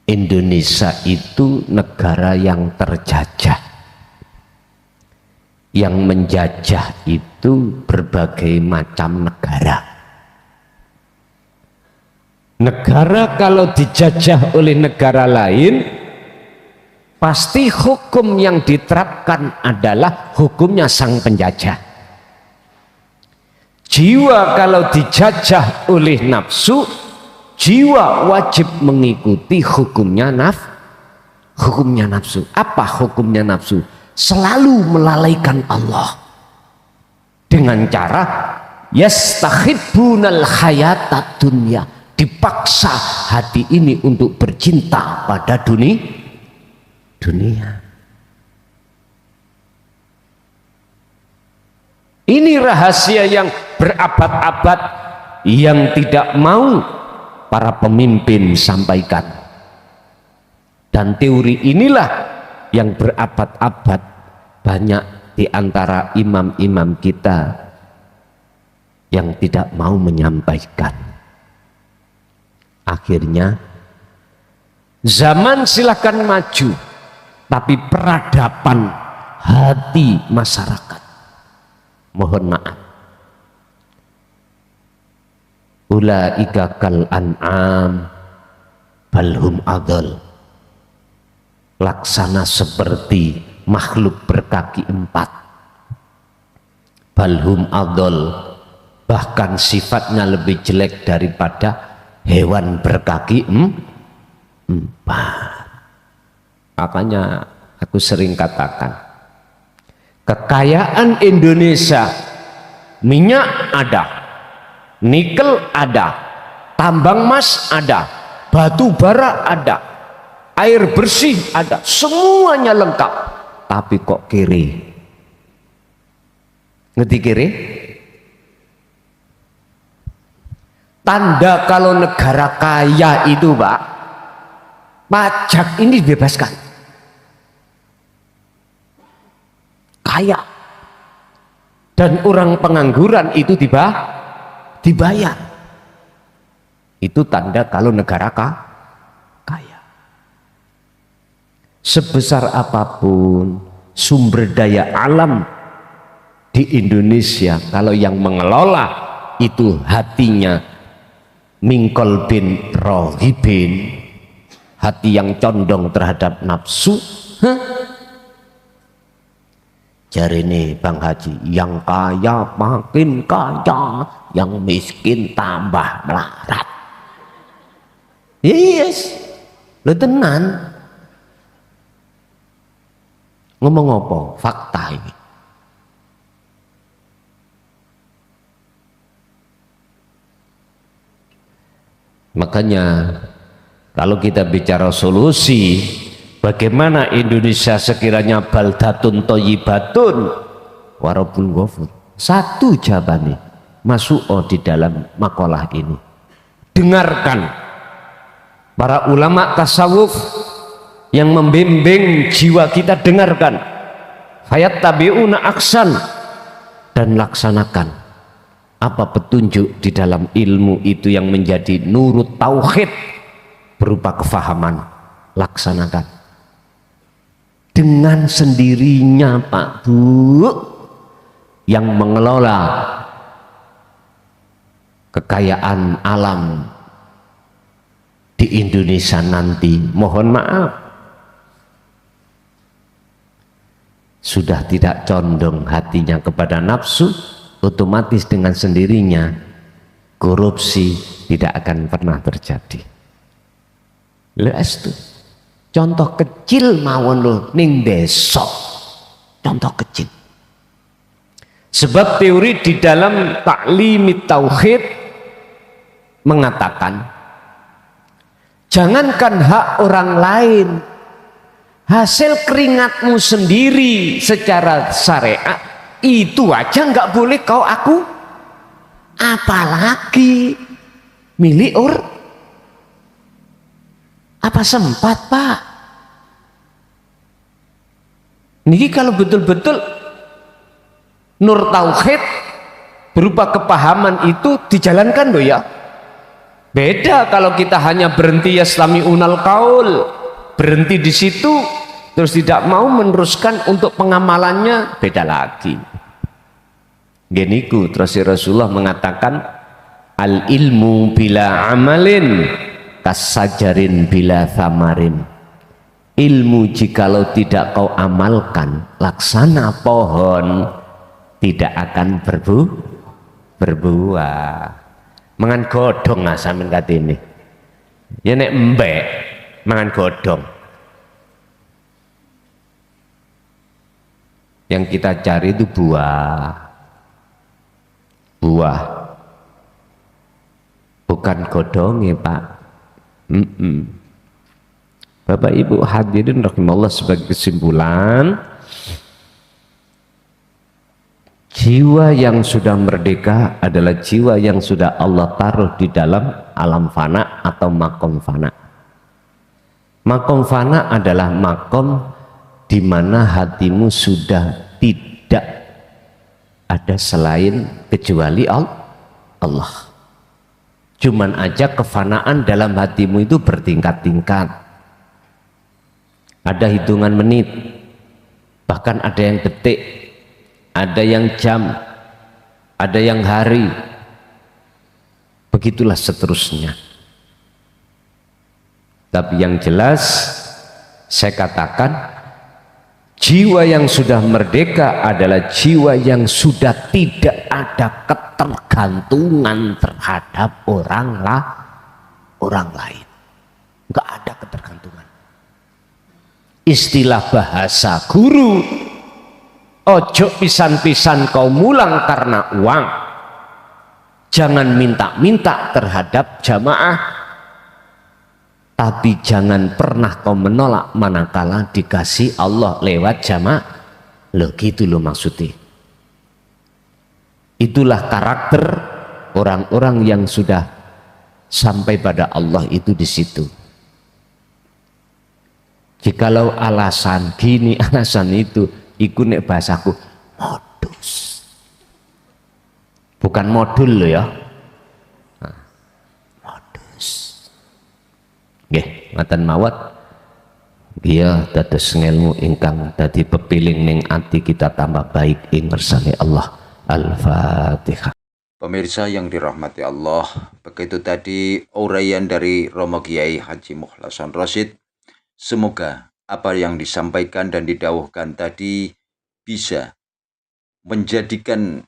Speaker 2: Indonesia itu negara yang terjajah. Yang menjajah itu berbagai macam negara. Negara kalau dijajah oleh negara lain, pasti hukum yang diterapkan adalah hukumnya sang penjajah. Jiwa kalau dijajah oleh nafsu, jiwa wajib mengikuti hukumnya nafsu. Apa hukumnya nafsu? Selalu melalaikan Allah dengan cara yastahibbunal hayata dunya, dipaksa hati ini untuk bercinta pada dunia. Ini rahasia yang berabad-abad yang tidak mau para pemimpin sampaikan, dan teori inilah yang berabad-abad banyak di antara imam-imam kita yang tidak mau menyampaikan. Akhirnya zaman silahkan maju, tapi peradaban hati masyarakat, mohon maaf, ulaika kal an'am balhum adol, laksana seperti makhluk berkaki 4, balhum adol, bahkan sifatnya lebih jelek daripada hewan berkaki 4. Makanya aku sering katakan, kekayaan Indonesia, minyak ada, nikel ada, tambang emas ada, batu bara ada, air bersih ada, semuanya lengkap. Tapi kok kiri? Ngerti kiri? Tanda kalau negara kaya itu, Pak, pajak ini dibebaskan. Kaya, dan orang pengangguran itu dibayar. Itu tanda kalau negara kaya. Sebesar apapun sumber daya alam di Indonesia, kalau yang mengelola itu hatinya mingkol bin rohibin, hati yang condong terhadap nafsu, Jari ini Bang Haji, yang kaya makin kaya, yang miskin tambah melarat. Yes, lo tenan. Ngomong apa? Fakta ini. Makanya kalau kita bicara solusi, bagaimana Indonesia sekiranya baldatun thayyibatun warabun ghafur. Satu jawabannya masuk di dalam makalah ini. Dengarkan para ulama tasawuf yang membimbing jiwa kita, dengarkan. Fayat tabi'una aksan, dan laksanakan apa petunjuk di dalam ilmu itu yang menjadi nurut tauhid berupa kefahaman. Laksanakan dengan sendirinya Pak Bu. Yang mengelola kekayaan alam di Indonesia nanti, mohon maaf, sudah tidak condong hatinya kepada nafsu, otomatis dengan sendirinya korupsi tidak akan pernah terjadi. Lestu contoh kecil mawon lho ning desa, contoh kecil. Sebab teori di dalam taklimit tauhid mengatakan jangankan hak orang lain, hasil keringatmu sendiri secara syariat itu aja nggak boleh kau aku, apalagi milik apa sempat Pak. Niki kalau betul-betul nur tauhid berupa kepahaman itu dijalankan loh ya. Beda kalau kita hanya berhenti yastami'unal qaul, berhenti di situ terus tidak mau meneruskan untuk pengamalannya, beda lagi. Geniku terus Rasulullah mengatakan al ilmu bila amalin kasajarin bila thamarin. Ilmu jikalau tidak kau amalkan laksana pohon, tidak akan berbuah. Mangan godhong sampean katene. Ya nek embek mangan godhong. Yang kita cari itu buah. Bukan godhong ya Pak. Bapak Ibu hadirin rahimallah, sebagai kesimpulan, jiwa yang sudah merdeka adalah jiwa yang sudah Allah taruh di dalam alam fana atau makom fana. Makom fana adalah makom di mana hatimu sudah tidak ada selain kecuali Allah. Cuman aja kefanaan dalam hatimu itu bertingkat-tingkat. Ada hitungan menit, bahkan ada yang detik, ada yang jam, ada yang hari, begitulah seterusnya. Tapi yang jelas saya katakan, jiwa yang sudah merdeka adalah jiwa yang sudah tidak ada ketergantungan terhadap orang lain. Enggak ada ketergantungan. Istilah bahasa guru, ojo pisan-pisan kau mulang karena uang. Jangan minta-minta terhadap jamaah, tapi jangan pernah kau menolak manakala dikasih Allah lewat jamaah. Loh gitu loh maksudnya. Itulah karakter orang-orang yang sudah sampai pada Allah itu di situ. Jikalau alasan gini, alasan itu, iku nek bahasaku modus. Bukan modul loh ya. Nah, modus. Nggih, ngaten mawon. Dia dados ngelmu ingkang dadi pepiling ning ati kita tambah baik ing ngersane Allah. Al-Fatihah.
Speaker 3: Pemirsa yang dirahmati Allah, begitu tadi uraian dari Romo Kiai Haji Mukhlason Rosyid. Semoga apa yang disampaikan dan didawuhkan tadi bisa menjadikan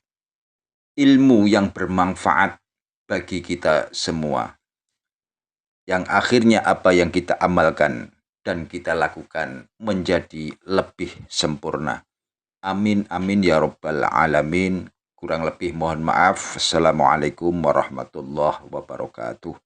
Speaker 3: ilmu yang bermanfaat bagi kita semua. Yang akhirnya apa yang kita amalkan dan kita lakukan menjadi lebih sempurna. Amin amin ya rabbal alamin. Kurang lebih mohon maaf. Assalamualaikum warahmatullahi wabarakatuh.